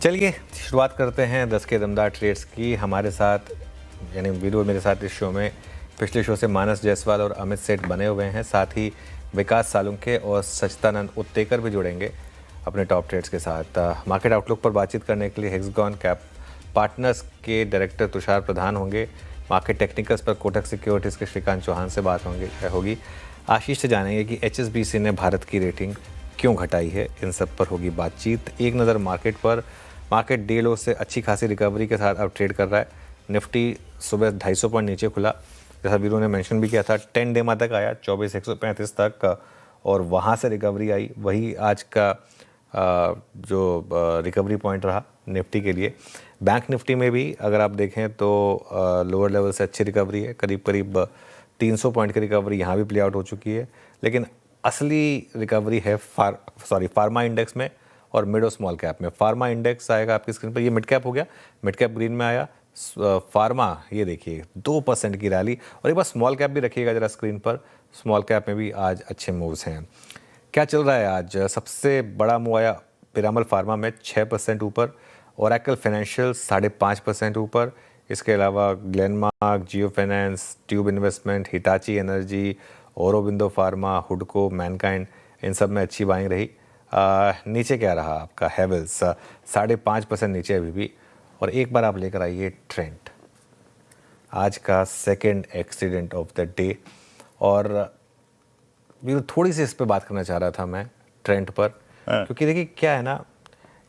चलिए शुरुआत करते हैं 10 के दमदार ट्रेड्स की। हमारे साथ यानी वीरू मेरे साथ इस शो में पिछले शो से मानस जायसवाल और अमित सेठ बने हुए हैं। साथ ही विकास सालुंके और सचिदानंद उत्तेकर भी जुड़ेंगे अपने टॉप ट्रेड्स के साथ। मार्केट आउटलुक पर बातचीत करने के लिए हेक्सागन कैप पार्टनर्स के डायरेक्टर तुषार प्रधान होंगे। मार्केट टेक्निकल्स पर कोटक सिक्योरिटीज़ के श्रीकांत चौहान से बात होगी। आशीष से जानेंगे कि HSBC ने भारत की रेटिंग क्यों घटाई है, इन सब पर होगी बातचीत। एक नज़र मार्केट पर। मार्केट डे लो से अच्छी खासी रिकवरी के साथ अब ट्रेड कर रहा है। निफ्टी सुबह 250 पॉइंट नीचे खुला, जैसा वीरू ने मेंशन भी किया था। 10 डे मा तक आया 24,135 तक और वहाँ से रिकवरी आई। वही आज का जो रिकवरी पॉइंट रहा निफ्टी के लिए। बैंक निफ्टी में भी अगर आप देखें तो लोअर लेवल से अच्छी रिकवरी है, करीब करीब 300 पॉइंट की रिकवरी यहाँ भी प्ले आउट हो चुकी है। लेकिन असली रिकवरी है फार्मा इंडेक्स में और मिड और स्मॉल कैप में। फार्मा इंडेक्स आएगा आपकी स्क्रीन पर, ये मिड कैप हो गया, मिड कैप ग्रीन में आया। फार्मा ये देखिए 2% की रैली। और एक बार स्मॉल कैप भी रखिएगा जरा स्क्रीन पर, स्मॉल कैप में भी आज अच्छे मूव्स हैं। क्या चल रहा है आज? सबसे बड़ा मूव आया पिरामल फार्मा में 6% ऊपर, ओरेकल फाइनेंशियल 5.5% ऊपर। इसके अलावा Glenmark, Jio finance, tube investment, Hitachi energy, Aurobindo pharma, हुडको, मैनकाइंड, इन सब में अच्छी बाइंग रही। नीचे क्या रहा आपका? हेवल्स 5.5% नीचे अभी भी। और एक बार आप लेकर आइए ट्रेंड, आज का second accident of the day. और भी थोड़ी सी इस पे बात करना चाह रहा था मैं ट्रेंड पर, क्योंकि देखिए क्या है ना,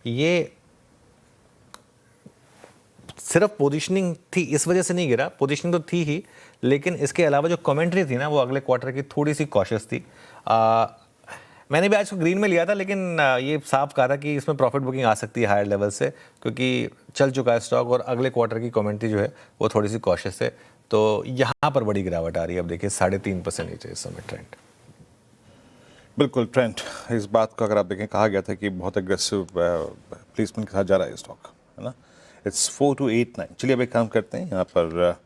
ये सिर्फ पोजीशनिंग थी इस वजह से नहीं गिरा, पोजीशनिंग तो थी ही, लेकिन इसके अलावा जो कमेंट्री थी ना वो अगले क्वार्टर की थोड़ी सी कॉशियस थी। मैंने भी आज को ग्रीन में लिया था, लेकिन ये साफ कहा था कि इसमें प्रॉफिट बुकिंग आ सकती है हायर लेवल से, क्योंकि चल चुका है स्टॉक और अगले क्वार्टर की कमेंट्री जो है वो थोड़ी सी कॉशियस है। तो यहाँ पर बड़ी गिरावट आ रही है। अब देखिए 3.5% नीचे इस समय ट्रेंड। बिल्कुल ट्रेंड, इस बात को अगर आप देखें, कहा गया था कि बहुत एग्रेसिव प्लेसमेंट के साथ जा रहा है स्टॉक, है ना। It's 4 to 8 9। चलिए अब एक काम करते हैं, यहाँ पर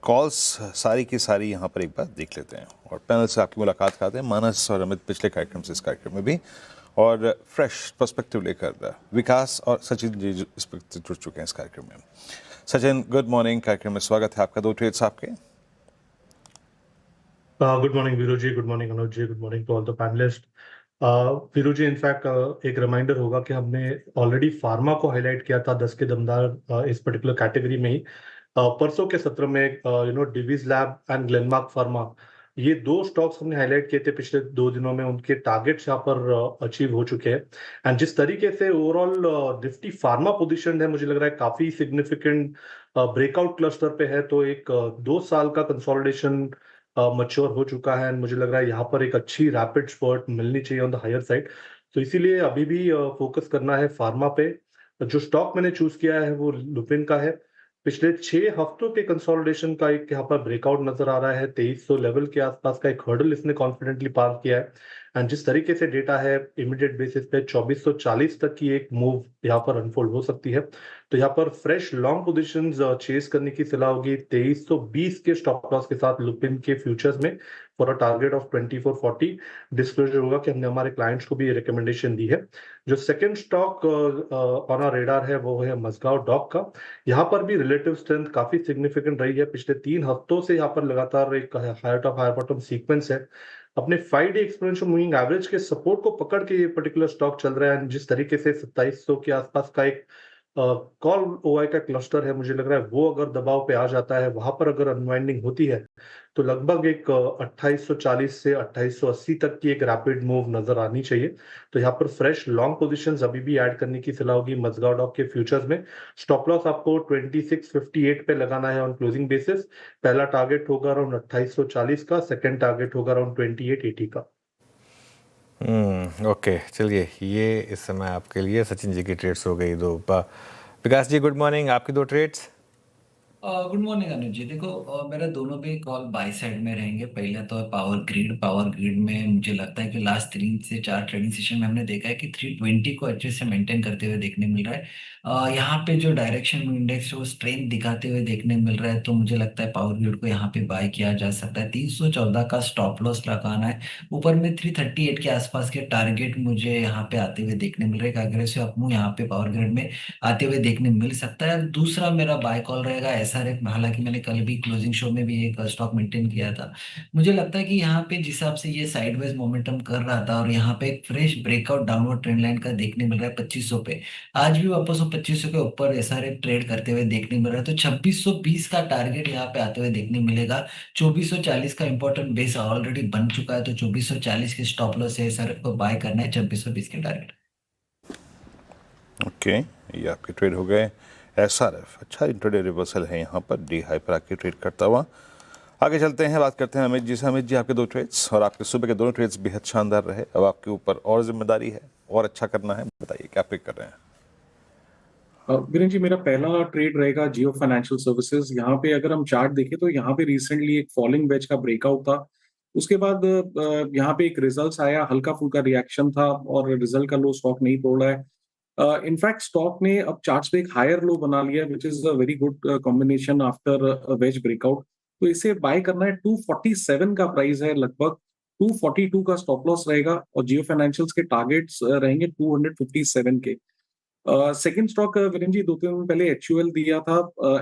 कॉल्स सारी की सारी यहाँ पर एक बार देख लेते हैं और पैनल से आपकी मुलाकात करते हैं। मानस और अमित पिछले कार्यक्रम से इस कार्यक्रम में भी, और फ्रेश पर्सपेक्टिव लेकर विकास और सचिन जी इस पर जुड़ चुके हैं इस कार्यक्रम में। सचिन, गुड मॉर्निंग, कार्यक्रम में स्वागत है आपका। 2 ट्रेड्स आपके। Good morning Veeru ji, good morning Anuj ji, good morning to all the panelist. Veeru ji, in fact एक रिमाइंडर होगा कि हमने ऑलरेडी फार्मा को हाईलाइट किया था 10 के दमदार इस पर्टिकुलर कैटेगरी में ही परसों के सत्र में। Divi's lab and Glenmark pharma, ये दो स्टॉक्स हमने हाईलाइट किए थे पिछले 2 दिनों में। उनके टारगेट्स यहाँ पर अचीव हो चुके हैं। एंड जिस तरीके से ओवरऑल निफ्टी फार्मा पोजिशन है, मुझे लग रहा है काफी सिग्निफिकेंट ब्रेकआउट क्लस्टर पे है। तो एक 2 साल का कंसोलिडेशन मच्योर हो चुका है। मुझे लग रहा है यहाँ पर एक अच्छी रैपिड स्पर्ट मिलनी चाहिए ऑन द हायर साइड। तो इसीलिए अभी भी फोकस करना है फार्मा पे। जो स्टॉक मैंने चूज किया है वो लुपिन का है। पिछले 6 हफ्तों के कंसोलिडेशन का एक यहाँ पर ब्रेकआउट नजर आ रहा है। 2300 लेवल के आसपास का एक हर्डल इसने कॉन्फिडेंटली पार किया है। एंड जिस तरीके से डेटा है, इमीडिएट बेसिस पे 2440 तक की एक मूव यहाँ पर अनफोल्ड हो सकती है। तो यहाँ पर फ्रेश लॉन्ग पोजीशंस चेस करने की सलाह होगी 2320 के स्टॉप लॉस के साथ लुपिन के फ्यूचर्स में, for a target of 2440। Disclosure होगा कि हमने हमारे क्लाइंट्स को भी ये रिकमेंडेशन दी है। जो second stock on our radar है वो है मजगांव डॉक का। यहाँ पर भी रिलेटिव स्ट्रेंथ काफी सिग्निफिकेंट रही है। पिछले 3 हफ्तों से यहाँ पर लगातार एक higher top higher bottom sequence है। अपने 5 डे एक्सपोनेंशियल मूविंग एवरेज के सपोर्ट को पकड़ के ये पर्टिकुलर स्टॉक चल रहा है। जिस तरीके से 2700 के आसपास का एक कॉल ओआई का क्लस्टर है, मुझे लग रहा है वो अगर दबाव पे आ जाता है, वहां पर अगर अनवाइंडिंग होती है, तो लगभग एक 2840 से 2880 तक की एक रैपिड मूव नजर आनी चाहिए। तो यहाँ पर फ्रेश लॉन्ग पोजीशंस अभी भी ऐड करने की सलाह होगी मजगांव डॉक के फ्यूचर्स में। स्टॉप लॉस आपको 2658 पे लगाना है ऑन क्लोजिंग बेसिस। पहला टारगेट होगा अराउंड 2840 का, सेकंड टारगेट होगा अराउंड 2880 का। ओके, चलिए ये इस समय आपके लिए सचिन जी की ट्रेड्स हो गई 2। विकास जी गुड मॉर्निंग, आपकी 2 ट्रेड्स। गुड मॉर्निंग अनुज जी। देखो, मेरा दोनों भी कॉल बाई साइड में रहेंगे। पहले तो पावर ग्रिड में मुझे लगता है कि लास्ट 3 से 4 ट्रेडिंग सेशन में हमने देखा है कि 320 को अच्छे से मेंटेन करते हुए देखने मिल रहा है। यहाँ पे जो डायरेक्शन इंडेक्स है वो स्ट्रेंथ दिखाते हुए देखने मिल रहा है, तो मुझे लगता है पावर ग्रिड को यहाँ पे बाय किया जा सकता है। 314 का स्टॉप लॉस लगाना है। ऊपर में 338 के आसपास के टारगेट मुझे यहाँ पे आते हुए देखने मिल रहा है। एक अग्रेसिव अपमूव यहाँ पे पावर ग्रिड में आते हुए देखने मिल सकता है। दूसरा मेरा बाय कॉल रहेगा एसआरएफ। हालांकि मैंने कल भी क्लोजिंग शो में भी एक स्टॉक मेंटेन किया था। मुझे लगता है कि यहाँ पे जिस हिसाब से ये साइडवेज मोमेंटम कर रहा था और यहाँ पे एक fresh breakout downward trend line का देखने मिल रहा है 2500 पे। आज भी वापस वो 2500 के ऊपर एसआरएफ ट्रेड करते हुए देखने मिल रहा है, तो 2620 का टारगेट यहाँ पे आते हुए देखने मिलेगा। 2440 का इंपॉर्टेंट बेस ऑलरेडी बन चुका है, तो 2440 के स्टॉप लॉस से एसआरएफ को बाय करना है 2620 के टारगेट। ओके, ये आपके ट्रेड हो गए। एसआरएफ अच्छा इंट्राडे रिवर्सल है यहाँ पर, डी हाई पर आके ट्रेड करता हुआ। आगे चलते हैं, बात करते हैं अमित जी से। अमित जी, आपके 2 ट्रेड्स और आपके सुबह के दोनों ट्रेड्स बेहद शानदार रहे। अब आपके ऊपर और जिम्मेदारी है और अच्छा करना है, बताइए क्या पिक कर रहे हैं? विरेन जी, मेरा पहला ट्रेड रहेगा जियो फाइनेंशियल सर्विसेज। यहाँ पे अगर हम चार्ट देखें तो यहाँ पे रिसेंटली एक फॉलिंग वेज का ब्रेकआउट था। उसके बाद यहाँ पे एक रिजल्ट्स आया, हल्का फुल्का रिएक्शन था और रिजल्ट का लो स्टॉक नहीं तोड़ रहा है। इनफैक्ट स्टॉक ने अब चार्ट्स पे एक हायर लो बना लिया, which is a very good combination after wedge breakout. तो इसे बाय करना है। 247 का प्राइस है लगभग। 242 का स्टॉप लॉस रहेगा और जियो फाइनेंशियल्स के टारगेट्स रहेंगे 257 के। सेकंड स्टॉक वीरेन जी, 2 दिन पहले एचयूएल दिया था।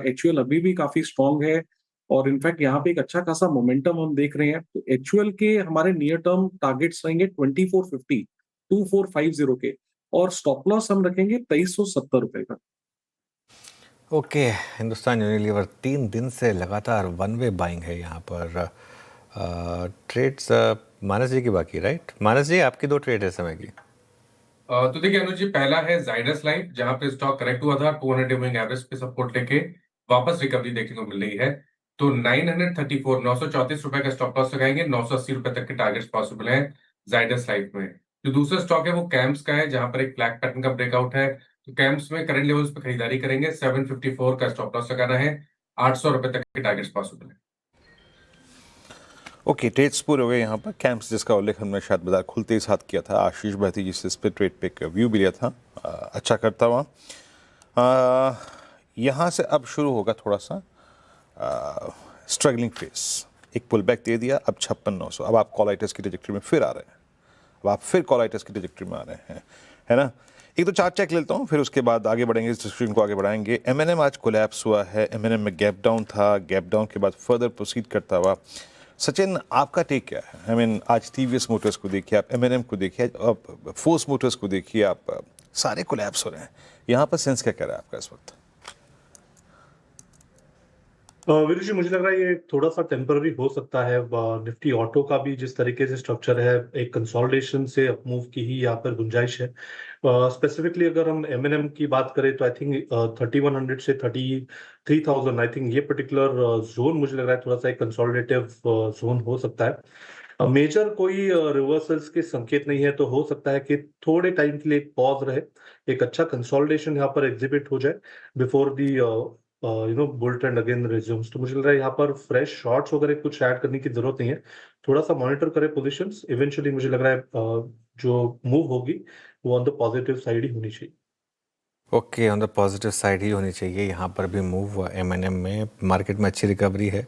एचयूएल अभी भी काफी स्ट्रांग है और इनफैक्ट यहाँ पे एक अच्छा खासा मोमेंटम हम देख रहे हैं। तो एचयूएल के हमारे नियर टर्म टारगेट्स रहेंगे 2450, 2450 के, और स्टॉप लॉस हम रखेंगे 2370 रुपए का। ओके, हिंदुस्तान यूनिलीवर 3 दिन से लगातार वन वे बाइंग है यहाँ पर। ट्रेड्स मानस जी की बाकी, राइट? मानस जी, आपकी 2 ट्रेड है समय की। तो देखिए अनुज जी, पहला है जाइडस लाइफ, जहां पे स्टॉक करेक्ट हुआ था 200 मूविंग एवरेज पे सपोर्ट लेके वापस रिकवरी देखने को मिल रही है। तो 934 रुपए का स्टॉप लॉस लगाएंगे। 980 रुपए तक के टारगेट्स पॉसिबल है जाइडस लाइफ में। जो दूसरा स्टॉक है वो कैम्प्स का है, जहां पर एक फ्लैग पैटर्न का ब्रेकआउट है। तो कैम्प्स में करंट लेवल्स पे खरीदारी करेंगे। 754 का स्टॉप लॉस लगाना है। 800 रुपए तक के टारगेट्स पॉसिबल है। ओके, ट्रेड्स पूरे हो गए यहाँ पर। कैंप्स, जिसका उल्लेख हमने शायद बाजार खुलते ही साथ किया था, आशीष भाती जी से इस पर ट्रेड पे एक व्यू भी लिया था। अच्छा करता हुआ यहाँ से अब शुरू होगा थोड़ा सा स्ट्रगलिंग फेस। एक पुल बैक दे दिया, अब 56,900। अब आप कॉलाइटस की ट्रेजेक्टरी में फिर आ रहे हैं। अब आप फिर कॉलाइटस की ट्रेजेक्टरी में आ रहे हैं, है ना? एक तो चार्ट चेक लेता हूँ, फिर उसके बाद आगे बढ़ेंगे, इस डिस्कशन को आगे बढ़ाएंगे। एमएनएम आज कोलैप्स हुआ है। एमएनएम में गैप डाउन था, गैप डाउन के बाद फर्दर प्रोसीड करता हुआ। सचिन, आपका टेक क्या है? आई मीन, आज टीवीएस मोटर्स को देखिए, आप एमएनएम को देखिए, अब फोर्स मोटर्स को देखिए, आप सारे कोलैप्स हो रहे हैं। यहाँ पर सेंस क्या कह रहा है आपका इस वक्त? वीरू जी, मुझे लग रहा है ये थोड़ा सा टेम्पररी हो सकता है। निफ्टी ऑटो का भी जिस तरीके से स्ट्रक्चर है, एक कंसोलिडेशन से अपमूव की ही यहाँ पर गुंजाइश है। स्पेसिफिकली अगर हम एमएनएम की बात करें तो आई थिंक 3100 से 33,000, आई थिंक ये पर्टिकुलर जोन मुझे लग रहा है थोड़ा सा एक कंसोलिडेटिव जोन हो सकता है। मेजर कोई रिवर्सल्स के संकेत नहीं है, तो हो सकता है कि थोड़े टाइम के लिए एक पॉज रहे, एक अच्छा कंसोलिडेशन यहाँ पर एग्जिबिट हो जाए before the bull trend again resumes. तो मुझे लग रहा है यहाँ पर फ्रेश शॉर्ट्स वगैरह कुछ ऐड करने की जरूरत नहीं है। थोड़ा सा मॉनिटर करें पोजीशंस। इवेंचुअली मुझे लग रहा है जो मूव होगी वो ऑन द पॉजिटिव साइड ही होनी चाहिए। Okay, on the positive side ही होनी चाहिए। यहाँ पर भी मूव हुआ एमएनएम में, मार्केट में अच्छी रिकवरी है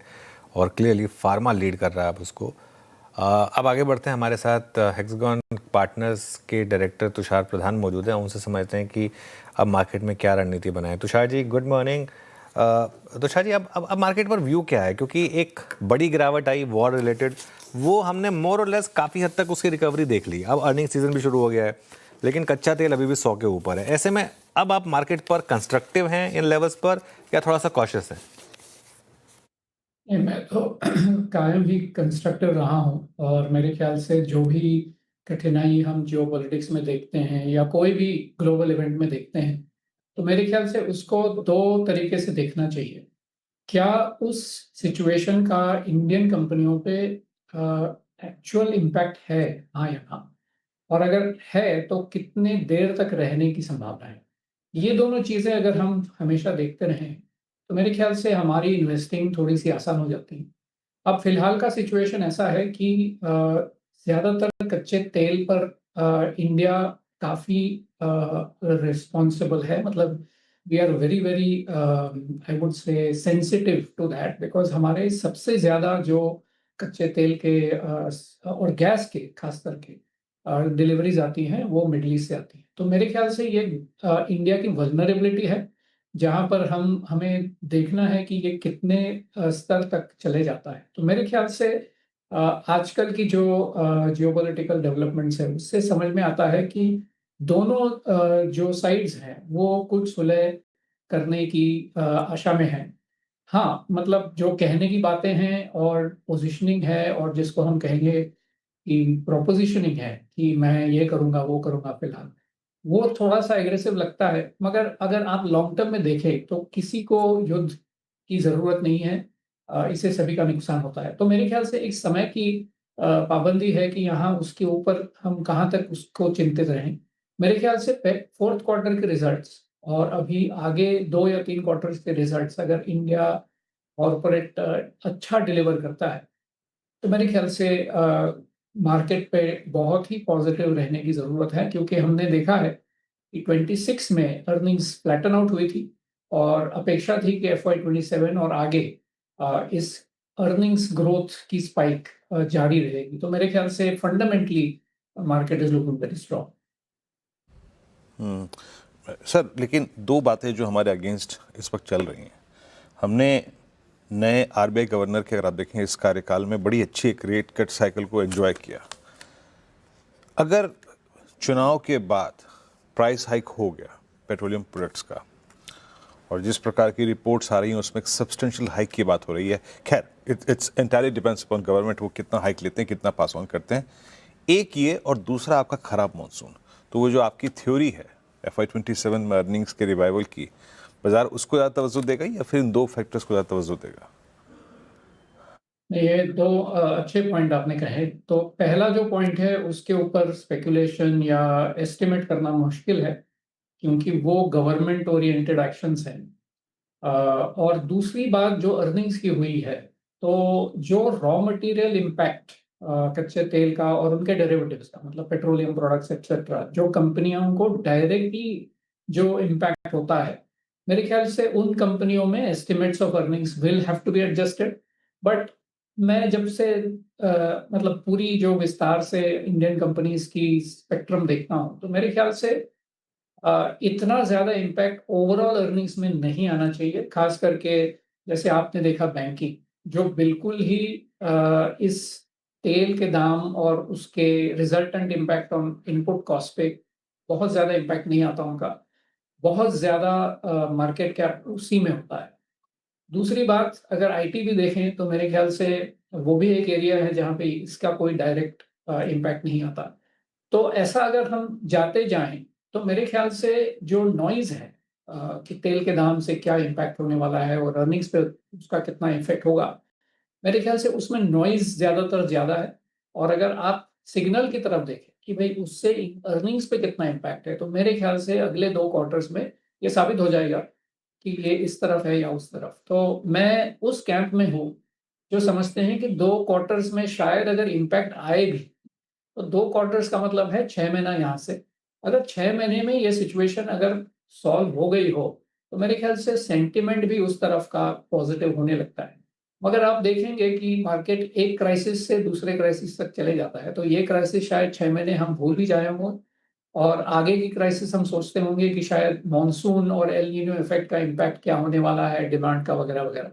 और क्लियरली फार्मा लीड कर रहा है अब उसको। अब आगे बढ़ते हैं। हमारे साथ हेक्सागन पार्टनर्स के डायरेक्टर तुषार प्रधान मौजूद हैं। उनसे समझते हैं कि अब मार्केट में क्या रणनीति बनाए। Tushar ji, good morning. तुषार जी, अब मार्केट पर व्यू क्या है? क्योंकि एक बड़ी गिरावट आई वॉर रिलेटेड, वो हमने मोर और लेस काफ़ी हद तक उसकी रिकवरी देख ली। अब अर्निंग सीजन भी शुरू हो गया है, लेकिन कच्चा तेल अभी भी 100 के ऊपर है। ऐसे में अब आप मार्केट पर कंस्ट्रक्टिव हैं इन लेवल्स पर या थोड़ा सा कॉशियस हैं? नहीं, मैं तो कायम ही कंस्ट्रक्टिव रहा हूँ और मेरे ख्याल से जो भी कठिनाई हम जियोपॉलिटिक्स में देखते हैं या कोई भी ग्लोबल इवेंट में देखते हैं, तो मेरे ख्याल से उसको 2 तरीके से देखना चाहिए। क्या उस सिचुएशन का इंडियन कंपनियों पे एक्चुअल इम्पैक्ट है, हाँ या ना? और अगर है तो कितने देर तक रहने की संभावना है? ये दोनों चीज़ें अगर हम हमेशा देखते रहें तो मेरे ख्याल से हमारी इन्वेस्टिंग थोड़ी सी आसान हो जाती है। अब फिलहाल का सिचुएशन ऐसा है कि ज़्यादातर कच्चे तेल पर इंडिया काफ़ी रिस्पॉन्सिबल है, मतलब we are very very I would say sensitive to that, because हमारे सबसे ज़्यादा जो कच्चे तेल के और गैस के खास करके डिलीवरीज आती हैं वो मिडल ईस्ट से आती हैं। तो मेरे ख्याल से ये इंडिया की वल्नरेबिलिटी है, जहाँ पर हमें देखना है कि ये कितने स्तर तक चले जाता है। तो मेरे ख्याल से आजकल की जो जियोपॉलिटिकल डेवलपमेंट्स है उससे समझ में आता है कि दोनों जो साइड्स हैं वो कुछ सुलह करने की आशा में हैं। हाँ, मतलब जो कहने की बातें हैं और पोजीशनिंग है और जिसको हम कहेंगे कि प्रोपोजिशनिंग है कि मैं ये करूँगा, वो करूँगा फिलहाल, वो थोड़ा-सा एग्रेसिव लगता है। मगर अगर आप लॉन्ग टर्म में देखें तो किसी को युद्ध की ज़रूरत नहीं है, इससे सभी का नुकसान होता है। तो मेरे ख्याल से एक समय की पाबंदी है कि यहाँ उसके ऊपर हम कहाँ तक उसको चिंतित रहें। मेरे ख्याल से पे 4th क्वार्टर के रिज़ल्ट्स और अभी आगे 2 या 3 क्वार्टर्स के रिज़ल्ट्स अगर इंडिया कॉर्पोरेट अच्छा डिलीवर करता है, तो मेरे ख्याल से मार्केट पे बहुत ही पॉजिटिव रहने की ज़रूरत है, क्योंकि हमने देखा है कि 26 में अर्निंग्स फ्लैटन आउट हुई थी और अपेक्षा थी कि FY 27 और आगे इस अर्निंग्स ग्रोथ की स्पाइक जारी रहेगी। तो मेरे ख्याल से fundamentally market is looking very strong. Sir, लेकिन दो बातें जो हमारे अगेंस्ट इस वक्त चल रही हैं, हमने नए RBI गवर्नर के, अगर आप देखें इस कार्यकाल में, बड़ी अच्छी एक रेट कट साइकिल को एंजॉय किया। अगर चुनाव के बाद प्राइस हाइक हो गया पेट्रोलियम प्रोडक्ट्स का और जिस प्रकार की रिपोर्ट्स आ रही हैं उसमें एक सब्सटेंशियल हाइक की बात हो रही है, खैर it's entirely depends upon government, वो कितना हाइक लेते हैं, कितना पास ऑन करते हैं। एक ये, और दूसरा आपका खराब मानसून। तो वो जो आपकी थ्योरी है FY 27 में अर्निंग्स के रिवाइवल की, बाजार उसको ज़्यादा तवज्जो देगा या फिर इन दो फैक्टर्स को ज़्यादा तवज्जो देगा? ये दो अच्छे पॉइंट आपने कहे। तो पहला जो पॉइंट है उसके ऊपर स्पेकुलेशन या एस्टिमेट करना मुश्किल है, क्योंकि वो गवर्नमेंट ओरिएंटेड एक्शंस हैं। और दूसरी बात जो अर्निंग्स की हुई है, तो जो रॉ मटेरियल इम्पैक्ट कच्चे तेल का और उनके डेरिवेटिव्स का, मतलब पेट्रोलियम प्रोडक्ट्स एक्सेट्रा, जो कंपनियों को डायरेक्टली जो इम्पैक्ट होता है, मेरे ख्याल से उन कंपनियों में estimates of earnings will have to be adjusted. But मैं जब से मतलब पूरी जो विस्तार से इंडियन कंपनीज की स्पेक्ट्रम देखता हूँ, तो मेरे ख्याल से इतना ज़्यादा इम्पैक्ट ओवरऑल अर्निंग्स में नहीं आना चाहिए। खास करके जैसे आपने देखा बैंकिंग, जो बिल्कुल ही इस तेल के दाम और उसके resultant impact on input cost पे बहुत ज़्यादा इम्पैक्ट नहीं आता उनका। बहुत ज़्यादा मार्केट कैप उसी में होता है। दूसरी बात, अगर आईटी भी देखें तो मेरे ख्याल से वो भी एक एरिया है जहाँ पे इसका कोई डायरेक्ट इम्पैक्ट नहीं आता। तो ऐसा अगर हम जाते जाएं तो मेरे ख्याल से जो नॉइज है कि तेल के दाम से क्या इम्पैक्ट होने वाला है और अर्निंग्स पे उसका कितना इफेक्ट होगा, मेरे ख्याल से उसमें नॉइज ज़्यादातर ज़्यादा है। और अगर आप सिग्नल की तरफ देखें कि भाई उससे अर्निंग्स पे कितना इम्पैक्ट है, तो मेरे ख्याल से अगले 2 क्वार्टर्स में ये साबित हो जाएगा कि ये इस तरफ है या उस तरफ। तो मैं उस कैंप में हूँ जो समझते हैं कि 2 क्वार्टर्स में शायद अगर इम्पैक्ट आए भी, तो 2 क्वार्टर्स का मतलब है 6 महीना यहाँ से। अगर 6 महीने में ये सिचुएशन अगर सॉल्व हो गई हो, तो मेरे ख्याल से सेंटिमेंट भी उस तरफ का पॉजिटिव होने लगता है। मगर आप देखेंगे कि मार्केट एक क्राइसिस से दूसरे क्राइसिस तक चले जाता है, तो ये क्राइसिस शायद 6 महीने हम भूल भी जाए होंगे और आगे की क्राइसिस हम सोचते होंगे कि शायद मॉनसून और एल नीनो इफेक्ट का इम्पैक्ट क्या होने वाला है, डिमांड का वगैरह वगैरह।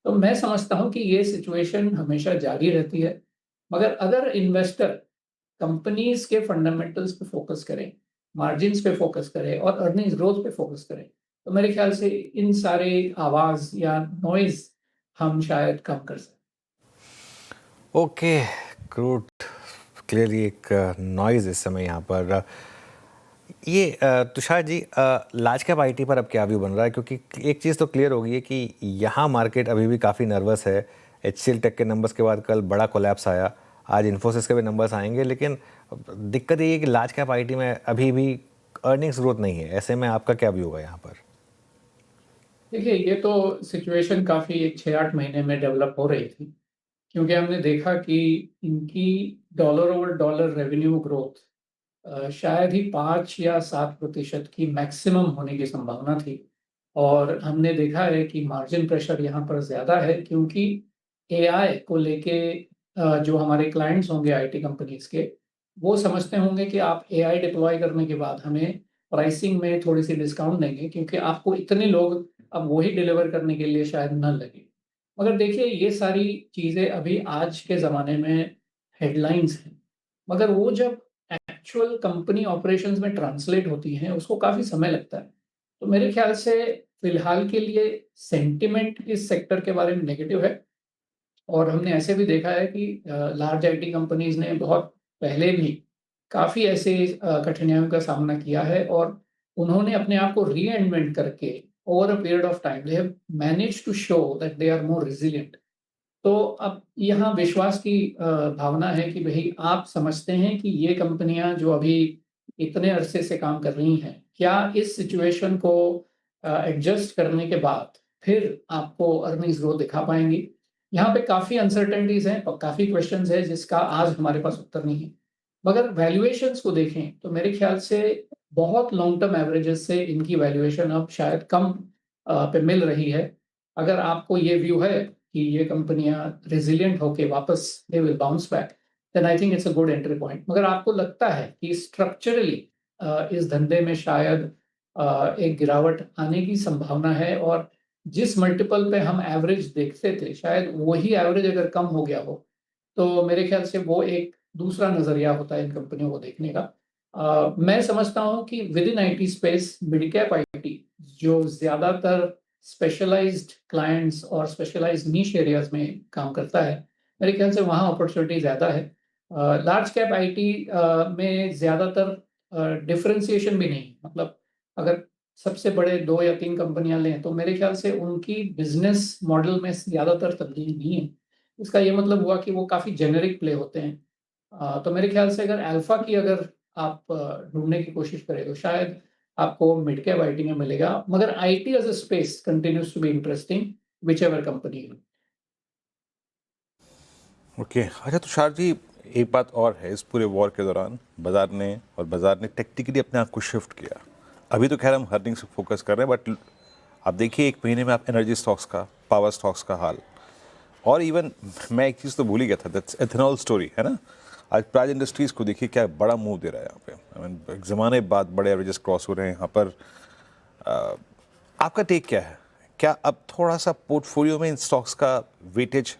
तो मैं समझता हूँ कि ये सिचुएशन हमेशा जारी रहती है। मगर अगर इन्वेस्टर कंपनीज के फंडामेंटल्स पे फोकस करें, मार्जिन्स पे फोकस करें और अर्निंग्स ग्रोथ पे फोकस करें, तो मेरे ख्याल से इन सारे आवाज या नॉइज हम शायद कम कर सकते। ओके, क्रूड क्लियरली एक नॉइज़ इस समय यहाँ पर। ये Tushar ji, large cap IT पर अब क्या व्यू बन रहा है? क्योंकि एक चीज़ तो क्लियर हो गई है कि यहाँ मार्केट अभी भी काफ़ी नर्वस है। HCL टेक के नंबर्स के बाद कल बड़ा कोलैप्स आया, आज इन्फोसिस के भी नंबर्स आएंगे, लेकिन दिक्कत ये है कि लार्ज कैप आईटी में अभी भी अर्निंग्स ग्रोथ नहीं है। ऐसे में आपका क्या व्यू होगा यहाँ पर? देखिए, ये तो सिचुएशन काफ़ी एक 6-8 महीने में डेवलप हो रही थी, क्योंकि हमने देखा कि इनकी dollar over dollar revenue growth शायद ही 5 या 7% की मैक्सिमम होने की संभावना थी। और हमने देखा है कि मार्जिन प्रेशर यहाँ पर ज़्यादा है, क्योंकि एआई को लेके जो हमारे क्लाइंट्स होंगे आईटी कंपनीज़ के, वो समझते होंगे कि आप एआई डिप्लॉय करने के बाद हमें प्राइसिंग में थोड़ी-सी डिस्काउंट देंगे, क्योंकि आपको इतने लोग अब वही डिलीवर करने के लिए शायद ना लगे। मगर देखिए, ये सारी चीज़ें अभी आज के ज़माने में हेडलाइंस हैं, मगर वो जब एक्चुअल कंपनी ऑपरेशंस में ट्रांसलेट होती हैं, उसको काफ़ी समय लगता है। तो मेरे ख्याल से फिलहाल के लिए सेंटिमेंट इस सेक्टर के बारे में नेगेटिव है। और हमने ऐसे भी देखा है कि लार्ज आईटी कंपनीज़ ने बहुत पहले भी काफ़ी ऐसे कठिनाइयों का सामना किया है, और उन्होंने अपने आप को रीइन्वेंट करके over a period of time they have managed to show that they are more resilient. तो अब यहाँ विश्वास की भावना है कि भई आप समझते हैं कि ये कंपनियाँ जो अभी इतने अरसे से काम कर रही हैं, क्या इस सिचुएशन को एडजस्ट करने के बाद फिर आपको अर्निंग्स ग्रोथ दिखा पाएँगी? यहाँ पे काफ़ी अनसर्टेनिटीज़ हैं और काफ़ी क्वेश्चन्स हैं जिसका आज हमारे पास उत्तर नहीं है। मगर वैल्यूएशंस को देखें तो मेरे ख्याल से बहुत लॉन्ग टर्म एवरेजेस से इनकी वैल्यूएशन अब शायद कम पे मिल रही है। अगर आपको ये व्यू है कि ये कंपनियाँ रेज़िलिएंट होके वापस they will bounce back, then I think it's a good entry point. मगर आपको लगता है कि स्ट्रक्चरली इस धंधे में शायद एक गिरावट आने की संभावना है, और जिस मल्टीपल पे हम एवरेज देखते थे, शायद वही एवरेज अगर कम हो गया हो, तो मेरे ख्याल से वो एक दूसरा नज़रिया होता है इन कंपनियों को देखने का। मैं समझता हूँ कि with in IT space, mid cap IT जो ज़्यादातर स्पेशलाइज्ड क्लाइंट्स और स्पेशलाइज्ड नीश एरियाज़ में काम करता है, मेरे ख्याल से वहाँ अपॉर्च्युनिटी ज़्यादा है। लार्ज कैप आईटी में ज़्यादातर डिफरेंशिएशन भी नहीं, मतलब अगर सबसे बड़े 2 या 3 कंपनियाँ लें, तो मेरे ख्याल से उनकी बिज़नेस मॉडल में ज़्यादातर तब्दीली नहीं है। इसका ये मतलब हुआ कि वो काफ़ी जेनेरिक प्ले होते हैं। तो मेरे ख्याल से अगर अल्फ़ा की अगर आप ढूँढने की कोशिश करें, तो शायद आपको मिड कैप आईटी में मिलेगा, मगर IT as a space continues to be interesting whichever company you. Okay अच्छा तुषार जी, एक बात और है, इस पूरे वॉर के दौरान बाजार ने टेक्निकली अपने आप को शिफ्ट किया। अभी तो खैर हम अर्निंग्स पे फोकस कर रहे हैं, बट आप देखिए एक महीने में आप एनर्जी स्टॉक्स का, पावर स्टॉक्स का हाल, और इवन मैं एक चीज़ तो भूल ही गया था, दैट्स एथेनॉल स्टोरी, है ना। आज प्राइज इंडस्ट्रीज़ को देखिए क्या बड़ा मूव दे रहा है यहाँ पे। आई मीन एक ज़माने बाद बड़े एवरेजेस क्रॉस हो रहे हैं यहाँ पर। आपका टेक क्या है? क्या अब थोड़ा सा पोर्टफोलियो में इन स्टॉक्स का वेटेज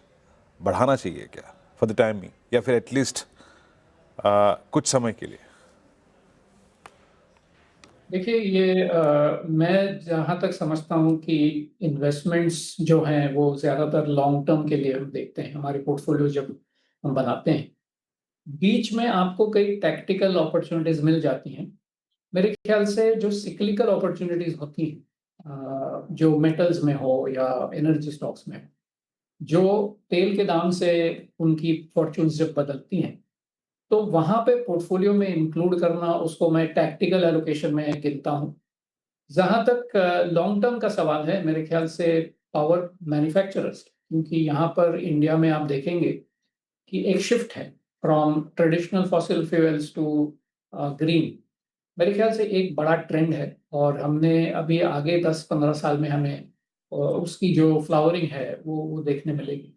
बढ़ाना चाहिए क्या फॉर द टाइम, या फिर एटलीस्ट कुछ समय के लिए? देखिए, ये मैं जहाँ तक समझता हूँ कि इन्वेस्टमेंट्स जो हैं वो ज़्यादातर लॉन्ग टर्म के लिए हम देखते हैं, हमारी पोर्टफोलियो जब हम बनाते हैं। बीच में आपको कई टैक्टिकल अपॉर्चुनिटीज़ मिल जाती हैं। मेरे ख्याल से जो सिक्लिकल अपॉर्चुनिटीज़ होती हैं, जो मेटल्स में हो या एनर्जी स्टॉक्स में, जो तेल के दाम से उनकी फॉर्च्यून्स जब बदलती हैं, तो वहाँ पे पोर्टफोलियो में इंक्लूड करना उसको मैं टैक्टिकल एलोकेशन में गिनता हूँ। जहाँ तक लॉन्ग टर्म का सवाल है, मेरे ख्याल से पावर मैन्युफैक्चरर्स, क्योंकि यहाँ पर इंडिया में आप देखेंगे कि एक शिफ्ट है from traditional fossil fuels to green. मेरे ख्याल से एक बड़ा ट्रेंड है, और हमने अभी आगे 10-15 साल में हमें उसकी जो फ्लावरिंग है वो देखने मिलेगी।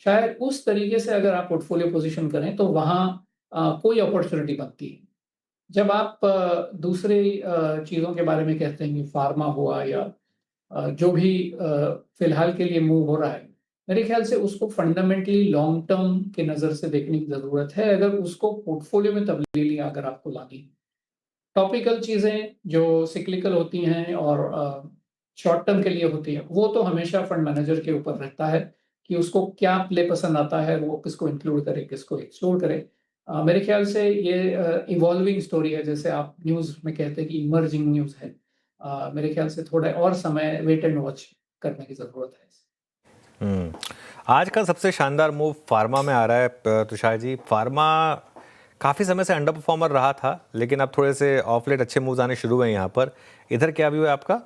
शायद उस तरीके से अगर आप पोर्टफोलियो पोजीशन करें तो वहाँ कोई अपॉर्चुनिटी बनती है। जब आप दूसरी चीज़ों के बारे में कहते हैं कि फार्मा हुआ या जो भी फिलहाल के लिए मूव हो रहा है, मेरे ख्याल से उसको फंडामेंटली लॉन्ग टर्म के नज़र से देखने की ज़रूरत है, अगर उसको पोर्टफोलियो में तब्दीली अगर आपको लानी है। टॉपिकल चीज़ें जो सिक्लिकल होती हैं और शॉर्ट टर्म के लिए होती हैं, वो तो हमेशा फंड मैनेजर के ऊपर रहता है कि उसको क्या प्ले पसंद आता है, वो किसको इंक्लूड करे, किसको एक्सक्लूड करे। मेरे ख्याल से ये इवॉल्विंग स्टोरी है, जैसे आप न्यूज़ में कहते हैं कि इमर्जिंग न्यूज़ है। मेरे ख्याल से थोड़ा और समय वेट एंड वॉच करने की ज़रूरत है। आज का सबसे शानदार मूव फार्मा में आ रहा है तुषार जी। फार्मा काफ़ी समय से अंडर परफॉर्मर रहा था, लेकिन अब थोड़े से ऑफ लेट अच्छे मूव्स आने शुरू हुए हैं यहाँ पर। इधर क्या व्यू है आपका?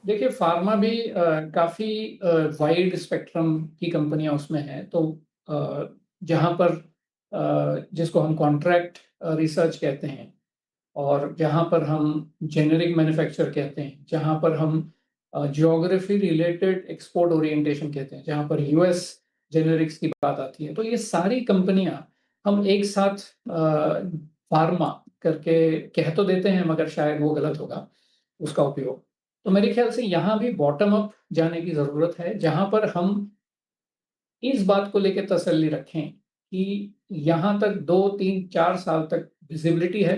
देखिए फार्मा भी काफ़ी वाइड स्पेक्ट्रम की कंपनियां उसमें हैं। तो जहाँ पर जिसको हम कॉन्ट्रैक्ट रिसर्च कहते हैं, और जहाँ पर हम जेनेरिक मैन्युफैक्चर कहते हैं, जहाँ पर हम ज्योग्राफी रिलेटेड एक्सपोर्ट ओरिएंटेशन कहते हैं, जहाँ पर यूएस जेनेरिक्स की बात आती है, तो ये सारी कंपनियां हम एक साथ फार्मा करके कह तो देते हैं, मगर शायद वो गलत होगा उसका उपयोग। तो मेरे ख्याल से यहाँ भी बॉटम अप जाने की ज़रूरत है, जहाँ पर हम इस बात को लेके तसल्ली रखें कि यहाँ तक 2, 3, 4 साल तक विजिबिलिटी है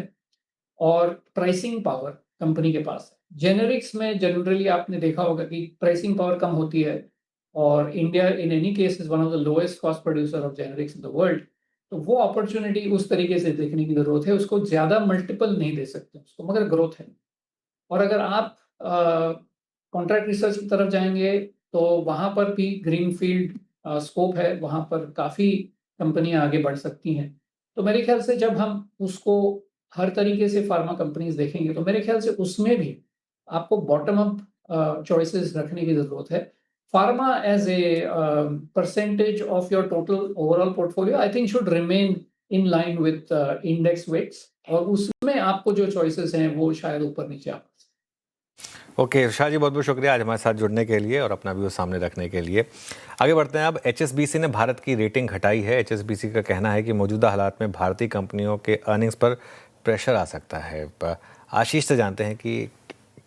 और प्राइसिंग पावर कंपनी के पास है। जेनेरिक्स में जनरली आपने देखा होगा कि प्राइसिंग पावर कम होती है, और India in any case is one of the lowest cost producer of generics in the world. तो वो अपॉर्च्युनिटी उस तरीके से देखने की ज़रूरत है, उसको ज़्यादा मल्टीपल नहीं दे सकते उसको, मगर ग्रोथ है। और अगर आप कॉन्ट्रैक्ट रिसर्च की तरफ जाएँगे, तो वहाँ पर भी ग्रीनफ़ील्ड स्कोप है, वहाँ पर काफ़ी कंपनियाँ आगे बढ़ सकती हैं। तो मेरे ख़्याल से जब हम उसको हर तरीके से फ़ार्मा कंपनीज़ देखेंगे, तो मेरे ख़्याल से उसमें भी आपको बॉटम अप चॉइसेस रखने की ज़रूरत है। Pharma as a percentage of your total overall portfolio I think should remain in line with index weights, और उसमें आपको जो चॉइसेस हैं, वो शायद ऊपर-नीचे आ ओके शाह जी, बहुत बहुत शुक्रिया आज हमारे साथ जुड़ने के लिए और अपना व्यू सामने रखने के लिए। आगे बढ़ते हैं। अब HSBC ने भारत की रेटिंग घटाई है। HSBC का कहना है कि मौजूदा हालात में भारतीय कंपनियों के अर्निंग्स पर प्रेशर आ सकता है। आशीष से जानते हैं कि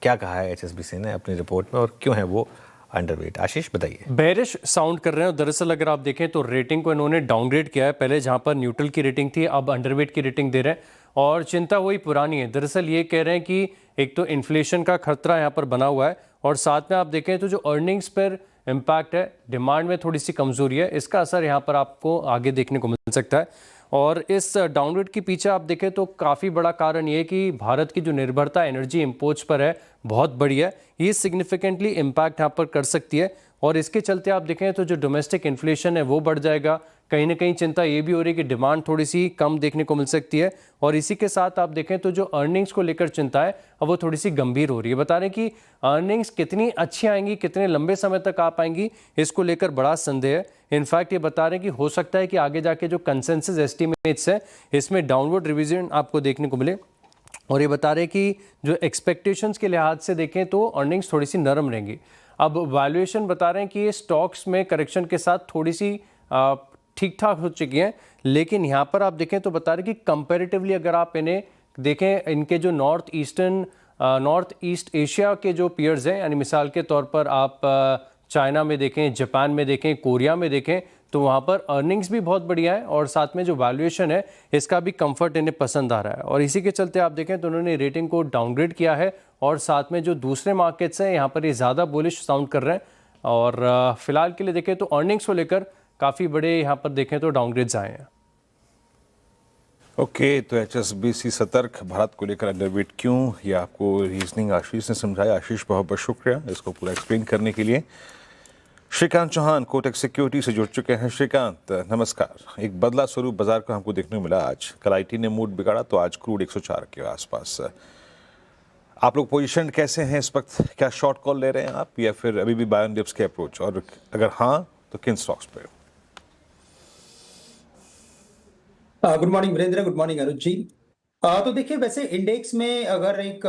क्या कहा है HSBC ने अपनी रिपोर्ट में और क्यों है वो अंडरवेट। आशीष बताइए। बेरिश साउंड कर रहे हैं। दरअसल अगर आप देखें तो रेटिंग को इन्होंने डाउनग्रेड किया है। पहले जहां पर न्यूट्रल की रेटिंग थी, अब अंडरवेट की रेटिंग दे रहे हैं, और चिंता वही पुरानी है। दरअसल ये कह रहे हैं कि एक तो इन्फ्लेशन का खतरा यहाँ पर बना हुआ है, और साथ में आप देखें तो जो अर्निंग्स पर इम्पैक्ट है, डिमांड में थोड़ी सी कमजोरी है, इसका असर यहाँ पर आपको आगे देखने को मिल सकता है। और इस डाउनग्रेड के पीछे आप देखें तो काफ़ी बड़ा कारण ये है कि भारत की जो निर्भरता एनर्जी इंपोर्ट्स पर है बहुत बड़ी है। ये सिग्निफिकेंटली इम्पैक्ट यहाँ पर कर सकती है, और इसके चलते आप देखें तो जो डोमेस्टिक इन्फ्लेशन है वो बढ़ जाएगा। कहीं ना कहीं चिंता ये भी हो रही है कि डिमांड थोड़ी सी कम देखने को मिल सकती है, और इसी के साथ आप देखें तो जो अर्निंग्स को लेकर चिंता है अब वो थोड़ी सी गंभीर हो रही है। बता रहे हैं कि अर्निंग्स कितनी अच्छी आएंगी, कितने लंबे समय तक आ पाएंगी, इसको लेकर बड़ा संदेह है। इनफैक्ट ये बता रहे हैं कि हो सकता है कि आगे जाके जो कंसेंसस एस्टिमेट्स है इसमें डाउनवर्ड रिविजन आपको देखने को मिले। और ये बता रहे हैं कि जो एक्सपेक्टेशंस के लिहाज से देखें तो अर्निंग्स थोड़ी सी नरम रहेंगी। अब वैल्यूएशन बता रहे हैं कि ये स्टॉक्स में करेक्शन के साथ थोड़ी सी ठीक ठाक हो चुकी हैं, लेकिन यहाँ पर आप देखें तो बता रहे हैं कि कंपैरेटिवली अगर आप इन्हें देखें, इनके जो नॉर्थ ईस्ट एशिया के जो पीयर्स हैं, यानी मिसाल के तौर पर आप चाइना में देखें, जापान में देखें, कोरिया में देखें, तो वहाँ पर अर्निंग्स भी बहुत बढ़िया है, और साथ में जो वैल्यूएशन है इसका भी कंफर्ट इन्हें पसंद आ रहा है। और इसी के चलते आप देखें तो उन्होंने रेटिंग को डाउनग्रेड किया है, और साथ में जो दूसरे मार्केट्स हैं यहाँ पर ये ज़्यादा बुलिश साउंड कर रहे हैं। और फिलहाल के लिए देखें तो अर्निंग्स को लेकर काफ़ी बड़े यहाँ पर देखें तो डाउनग्रेड्स आए हैं। ओके, तो HSBC सतर्क, भारत को लेकर अंडरवेट क्यों, ये आपको रीजनिंग आशीष ने समझाया। आशीष बहुत बहुत शुक्रिया इसको पूरा एक्सप्लेन करने के लिए। श्रीकांत चौहान कोटक सिक्योरिटी से जुड़ चुके हैं। श्रीकांत नमस्कार। एक बदला स्वरूप बाजार को हमको देखने को मिला आज। कल IT ने मूड बिगाड़ा तो आज क्रूड 104 के आसपास। आप लोग पोजीशन कैसे हैं इस वक्त? क्या शॉर्ट कॉल ले रहे हैं आप, या फिर अभी भी बाय ऑन डिप्स के अप्रोच, और अगर हाँ तो किन स्टॉक्स पे? Good morning Virender, good morning Anuj ji. तो देखिए, वैसे इंडेक्स में अगर एक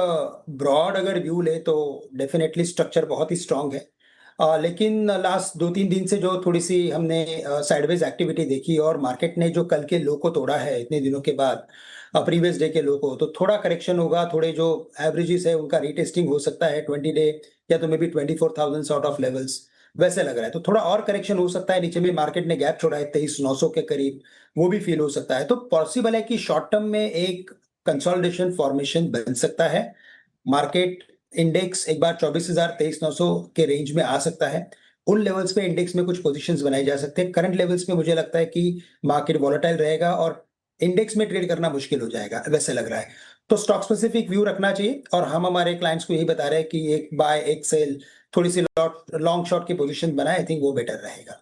ब्रॉड अगर व्यू ले तो डेफिनेटली स्ट्रक्चर बहुत ही स्ट्रांग है। लेकिन लास्ट 2-3 दिन से जो थोड़ी सी हमने साइडवेज एक्टिविटी देखी, और मार्केट ने जो कल के लो को तोड़ा है इतने दिनों के बाद, प्रीवियस डे के लो को, तो थोड़ा करेक्शन होगा। थोड़े जो एवरेजेस है उनका रीटेस्टिंग हो सकता है 20 डे, या तो may be 24,000 sort of levels वैसे लग रहा है। तो थोड़ा और करेक्शन हो सकता है। नीचे में मार्केट ने गैप छोड़ा है 23,900 के करीब, वो भी फील हो सकता है। तो पॉसिबल है कि शॉर्ट टर्म में एक कंसोलिडेशन फॉर्मेशन बन सकता है। मार्केट इंडेक्स एक बार 24,000 23,900 के रेंज में आ सकता है। उन लेवल्स पे इंडेक्स में कुछ पोजीशंस बनाए जा सकते हैं। करंट लेवल्स पे मुझे लगता है कि मार्केट वॉलेटाइल रहेगा और इंडेक्स में ट्रेड करना मुश्किल हो जाएगा, वैसे लग रहा है। तो स्टॉक स्पेसिफिक व्यू रखना चाहिए, और हम हमारे क्लाइंट्स को यही बता रहे हैं कि एक बाय एक सेल, थोड़ी सी लॉन्ग शॉर्ट की पोजीशन बनाए, आई थिंक वो बेटर रहेगा।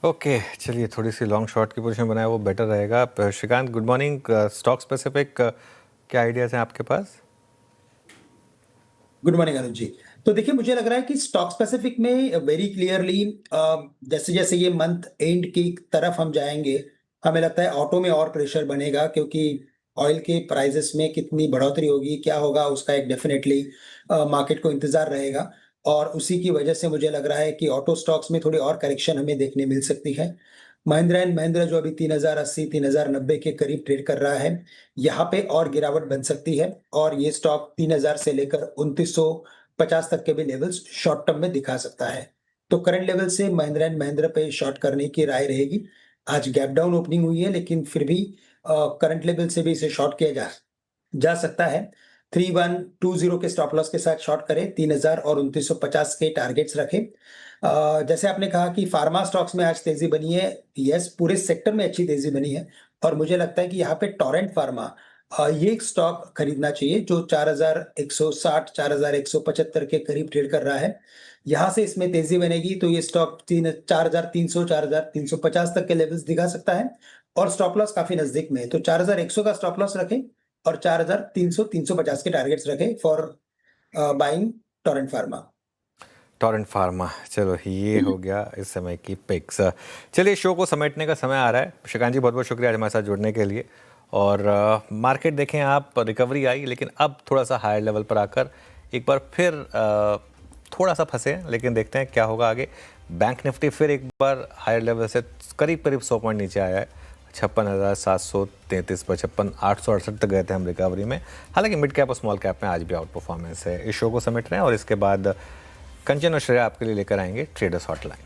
ओके चलिए, थोड़ी सी लॉन्ग शॉर्ट की पोजीशन बनाए वो बेटर रहेगा। Shrikant good morning. Stock specific क्या आइडियाज़ हैं आपके पास? Good morning Arun ji. तो देखिए मुझे लग रहा है कि स्टॉक स्पेसिफिक में वेरी क्लियरली जैसे जैसे ये मंथ एंड की तरफ हम जाएंगे, हमें लगता है ऑटो में और प्रेशर बनेगा, क्योंकि ऑयल के प्राइसेस में कितनी बढ़ोतरी होगी, क्या होगा, उसका एक डेफिनेटली मार्केट को इंतजार रहेगा। और उसी की वजह से मुझे लग रहा है कि ऑटो स्टॉक्स में थोड़ी और करेक्शन हमें देखने मिल सकती है। महिंद्रा एंड महिंद्रा जो अभी 3080 3090 के करीब ट्रेड कर रहा है, यहाँ पे और गिरावट बन सकती है और ये स्टॉक 3000 से लेकर 2950 तक के भी लेवल्स शॉर्ट टर्म में दिखा सकता है। तो करंट लेवल से महिंद्रा एंड महिंद्रा पे शॉर्ट करने की राय रहेगी। आज गैप डाउन ओपनिंग हुई है, लेकिन फिर भी करंट लेवल से भी इसे शॉर्ट किया जा सकता है। 3120 के स्टॉप लॉस के साथ शॉर्ट करें, 3000 और 2950 के टारगेट्स रखें। जैसे आपने कहा कि फार्मा स्टॉक्स में आज तेजी बनी है, यस पूरे सेक्टर में अच्छी तेजी बनी है और मुझे लगता है कि यहाँ पे टोरेंट फार्मा ये एक स्टॉक खरीदना चाहिए जो 4160 4175 के करीब ट्रेड कर रहा है। यहाँ से इसमें तेजी बनेगी तो ये स्टॉक 4300 4350 तक के लेवल्स दिखा सकता है और स्टॉप लॉस काफी नजदीक में है। तो 4100 का स्टॉप लॉस रखें और 4300 350 के टारगेट्स रखें for buying Torrent pharma. Torrent pharma, चलो ये हो गया इस समय की पिक्स। चलिए शो को समेटने का समय आ रहा है। श्रीकांत जी बहुत बहुत शुक्रिया आज हमारे साथ जुड़ने के लिए। और मार्केट देखें आप, रिकवरी आई लेकिन अब थोड़ा सा हायर लेवल पर आकर एक बार फिर थोड़ा सा फंसे, लेकिन देखते हैं क्या होगा आगे। बैंक निफ्टी फिर एक बार हायर लेवल से करीब 100 पॉइंट नीचे आया है, 56,733 पर 56,868 तक गए थे हम रिकवरी में। हालांकि मिड कैप और स्मॉल कैप में आज भी आउट परफॉर्मेंस है। इस शो को समेट रहे हैं और इसके बाद कंचन और श्रेया आपके लिए लेकर आएंगे ट्रेडर्स हॉटलाइन।